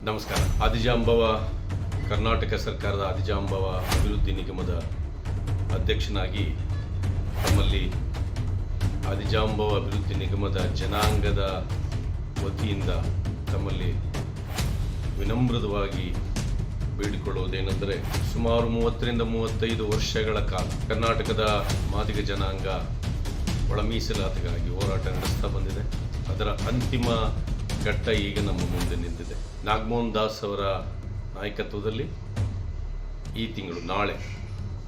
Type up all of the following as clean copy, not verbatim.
ನಮಸ್ಕಾರ. ಆದಿಜಾಂಬವ ಕರ್ನಾಟಕ ಸರ್ಕಾರದ ಆದಿಜಾಂಬವ ಅಭಿವೃದ್ಧಿ ನಿಗಮದ ಅಧ್ಯಕ್ಷನಾಗಿ ತಮ್ಮಲ್ಲಿ ಆದಿಜಾಂಬವ ಅಭಿವೃದ್ಧಿ ನಿಗಮದ ಜನಾಂಗದ ವತಿಯಿಂದ ತಮ್ಮಲ್ಲಿ ವಿನಮ್ರವಾಗಿ ಬೇಡಿಕೊಳ್ಳುವುದೇನೆಂದರೆ, ಸುಮಾರು 30ರಿಂದ 35 ವರ್ಷಗಳ ಕಾಲ ಕರ್ನಾಟಕದ ಮಾದಿಗ ಜನಾಂಗ ಒಳ ಮೀಸಲಾತಿಗಾಗಿ ಹೋರಾಟ ನಡೆಸ್ತಾ ಬಂದಿದೆ. ಅದರ ಅಂತಿಮ ಘಟ್ಟ ಈಗ ನಮ್ಮ ಮುಂದೆ ನಿಂತಿದೆ. ನಾಗಮೋಹನ್ ದಾಸ್ ಅವರ ನಾಯಕತ್ವದಲ್ಲಿ ಈ ತಿಂಗಳು ನಾಳೆ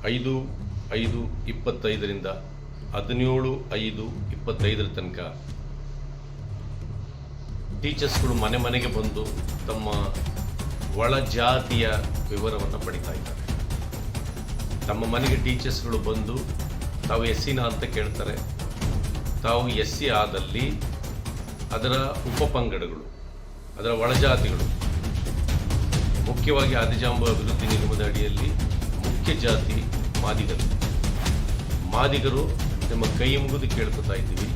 5/5/25ರಿಂದ 17/5/25 ತನಕ ಟೀಚರ್ಸ್ಗಳು ಮನೆ ಮನೆಗೆ ಬಂದು ತಮ್ಮ ಒಳ ಜಾತಿಯ ವಿವರವನ್ನು ಪಡಿತಾ ಇದ್ದಾರೆ. ತಮ್ಮ ಮನೆಗೆ ಟೀಚರ್ಸ್ಗಳು ಬಂದು ತಾವು ಎಸ್ಸಿನ ಅಂತ ಕೇಳ್ತಾರೆ. ತಾವು ಎಸ್ಸಿ ಆದಲ್ಲಿ ಅದರ ಉಪಪಂಗಡಗಳು, ಅದರ ಒಳಜಾತಿಗಳು, ಮುಖ್ಯವಾಗಿ ಆದಿಜಾಂಬವ ಅಭಿವೃದ್ಧಿ ನಿಗಮದ ಅಡಿಯಲ್ಲಿ ಮುಖ್ಯ ಜಾತಿ ಮಾದಿಗರು ನಿಮ್ಮ ಕೈ ಮುಗಿದು ಕೇಳ್ಕೊತಾ ಇದ್ದೀವಿ.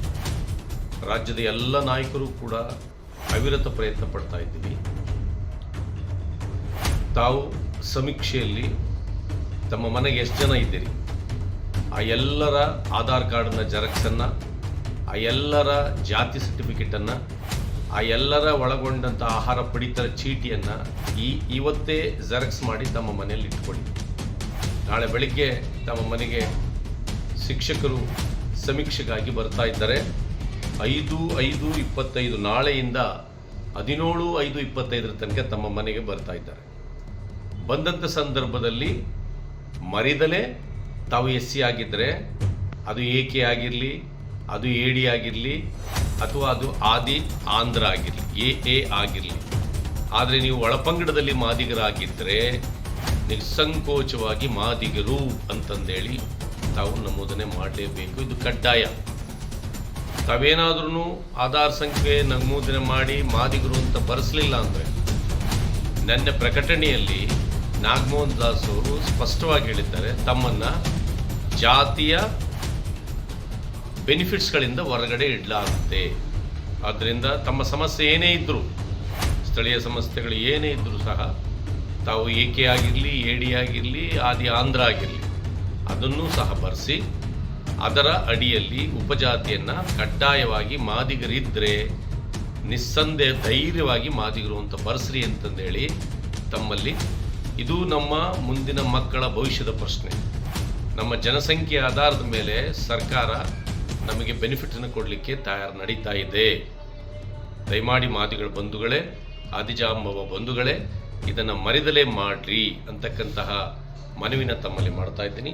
ರಾಜ್ಯದ ಎಲ್ಲ ನಾಯಕರು ಕೂಡ ಅವಿರತ ಪ್ರಯತ್ನ ಪಡ್ತಾ ಇದ್ದೀವಿ. ತಾವು ಸಮೀಕ್ಷೆಯಲ್ಲಿ ತಮ್ಮ ಮನೆಗೆ ಎಷ್ಟು ಜನ ಇದ್ದೀರಿ, ಆ ಎಲ್ಲರ ಆಧಾರ್ ಕಾರ್ಡ್ನ ಜೆರಾಕ್ಸನ್ನು, ಆ ಎಲ್ಲರ ಜಾತಿ ಸರ್ಟಿಫಿಕೇಟನ್ನು, ಆ ಎಲ್ಲರ ಒಳಗೊಂಡಂಥ ಆಹಾರ ಪಡಿತರ ಚೀಟಿಯನ್ನು ಇವತ್ತೇ ಜೆರಾಕ್ಸ್ ಮಾಡಿ ತಮ್ಮ ಮನೆಯಲ್ಲಿ ಇಟ್ಕೊಳ್ಳಿ. ನಾಳೆ ಬೆಳಿಗ್ಗೆ ತಮ್ಮ ಮನೆಗೆ ಶಿಕ್ಷಕರು ಸಮೀಕ್ಷೆಗಾಗಿ ಬರ್ತಾ ಇದ್ದಾರೆ. 5/5/25 ನಾಳೆಯಿಂದ 17/5/25 ತನಕ ತಮ್ಮ ಮನೆಗೆ ಬರ್ತಾ ಇದ್ದಾರೆ. ಬಂದಂಥ ಸಂದರ್ಭದಲ್ಲಿ ಮರಿದಲೇ ತಾವು ಎಸ್ಸಿ ಆಗಿದ್ದರೆ, ಅದು ಏಕೆ ಆಗಿರಲಿ, ಅದು ಎಡಿ ಆಗಿರಲಿ, ಅಥವಾ ಅದು ಆದಿ ಆಂಧ್ರ ಆಗಿರಲಿ, ಎ ಆಗಿರಲಿ, ಆದರೆ ನೀವು ಒಳಪಂಗಡದಲ್ಲಿ ಮಾದಿಗರಾಗಿದ್ದರೆ ನಿಸ್ಸಂಕೋಚವಾಗಿ ಮಾದಿಗರು ಅಂತಂದೇಳಿ ತಾವು ನಮೂದನೆ ಮಾಡಲೇಬೇಕು. ಇದು ಕಡ್ಡಾಯ. ತಾವೇನಾದ್ರೂ ಆಧಾರ್ ಸಂಖ್ಯೆ ನಮೂದನೆ ಮಾಡಿ ಮಾದಿಗರು ಅಂತ ಬರೆಸಲಿಲ್ಲ ಅಂದರೆ, ನನ್ನ ಪ್ರಕಟಣೆಯಲ್ಲಿ ನಾಗಮೋಹನ್ ದಾಸ್ ಅವರು ಸ್ಪಷ್ಟವಾಗಿ ಹೇಳಿದ್ದಾರೆ, ತಮ್ಮನ್ನು ಜಾತಿಯ ಬೆನಿಫಿಟ್ಸ್ಗಳಿಂದ ಹೊರಗಡೆ ಇಡಲಾಗುತ್ತೆ. ಆದ್ದರಿಂದ ತಮ್ಮ ಸಮಸ್ಯೆ ಏನೇ ಇದ್ದರೂ, ಸ್ಥಳೀಯ ಸಮಸ್ಯೆಗಳು ಏನೇ ಇದ್ದರೂ ಸಹ ತಾವು ಏಕೆ ಆಗಿರಲಿ, ಎಡಿ ಆಗಿರಲಿ, ಆದಿ ಆಂಧ್ರ ಆಗಿರಲಿ, ಅದನ್ನೂ ಸಹ ಬರೆಸಿ ಅದರ ಅಡಿಯಲ್ಲಿ ಉಪಜಾತಿಯನ್ನು ಕಡ್ಡಾಯವಾಗಿ ಮಾದಿಗರಿದ್ದರೆ ನಿಸ್ಸಂದೇಹ ಧೈರ್ಯವಾಗಿ ಮಾದಿಗರು ಅಂತ ಬರೆಸ್ರಿ ಅಂತಂದೇಳಿ ತಮ್ಮಲ್ಲಿ. ಇದು ನಮ್ಮ ಮುಂದಿನ ಮಕ್ಕಳ ಭವಿಷ್ಯದ ಪ್ರಶ್ನೆ. ನಮ್ಮ ಜನಸಂಖ್ಯೆ ಆಧಾರದ ಮೇಲೆ ಸರ್ಕಾರ ನಮಗೆ ಬೆನಿಫಿಟನ್ನು ಕೊಡಲಿಕ್ಕೆ ನಡೀತಾ ಇದೆ. ದಯಮಾಡಿ ಮಾದಿಗಳ ಬಂಧುಗಳೇ, ಆದಿಜಾಂಬವ ಬಂಧುಗಳೇ, ಇದನ್ನು ಮರೆದಲೇ ಮಾಡ್ರಿ ಅಂತಕ್ಕಂತಹ ಮನವಿನ ತಮ್ಮಲ್ಲಿ ಮಾಡ್ತಾ ಇದ್ದೀನಿ.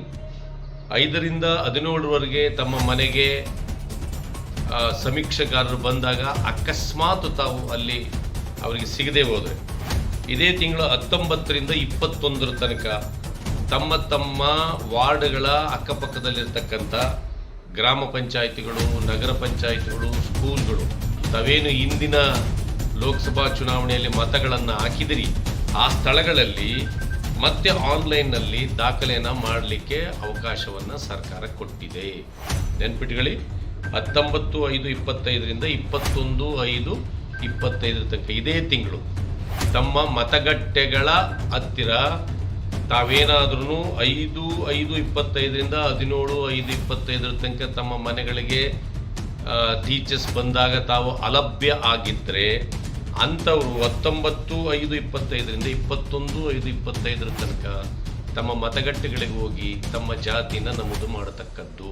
5ರಿಂದ 17ವರೆಗೆ ತಮ್ಮ ಮನೆಗೆ ಸಮೀಕ್ಷೆಗಾರರು ಬಂದಾಗ ಅಕಸ್ಮಾತ್ ತಾವು ಅಲ್ಲಿ ಅವರಿಗೆ ಸಿಗದೆ ಹೋದರೆ, ಇದೇ ತಿಂಗಳು 19ರಿಂದ 21 ತನಕ ತಮ್ಮ ವಾರ್ಡ್ಗಳ ಅಕ್ಕಪಕ್ಕದಲ್ಲಿರ್ತಕ್ಕಂಥ ಗ್ರಾಮ ಪಂಚಾಯಿತಿಗಳು, ನಗರ ಪಂಚಾಯಿತಿಗಳು, ಸ್ಕೂಲ್ಗಳು, ತಾವೇನು ಇಂದಿನ ಲೋಕಸಭಾ ಚುನಾವಣೆಯಲ್ಲಿ ಮತಗಳನ್ನು ಹಾಕಿದಿರಿ, ಆ ಸ್ಥಳಗಳಲ್ಲಿ ಮತ್ತೆ ಆನ್ಲೈನ್ನಲ್ಲಿ ದಾಖಲೆಯನ್ನು ಮಾಡಲಿಕ್ಕೆ ಅವಕಾಶವನ್ನು ಸರ್ಕಾರ ಕೊಟ್ಟಿದೆ. ನೆನ್ಪಿಟ್ಕೊಳ್ಳಿ, 19/5/25ರಿಂದ 21/5/25 ತನಕ ಇದೇ ತಿಂಗಳು ತಮ್ಮ ಮತಗಟ್ಟೆಗಳ ಹತ್ತಿರ ತಾವೇನಾದ್ರೂ 5/5/25ರಿಂದ 17/5/25 ತನಕ ತಮ್ಮ ಮನೆಗಳಿಗೆ ಟೀಚರ್ಸ್ ಬಂದಾಗ ತಾವು ಅಲಭ್ಯ ಆಗಿದ್ದರೆ ಅಂಥವರು 19/5/25ರಿಂದ 21/5/25 ತನಕ ತಮ್ಮ ಮತಗಟ್ಟೆಗಳಿಗೆ ಹೋಗಿ ತಮ್ಮ ಜಾತಿನ ನಮೂದು ಮಾಡತಕ್ಕದ್ದು.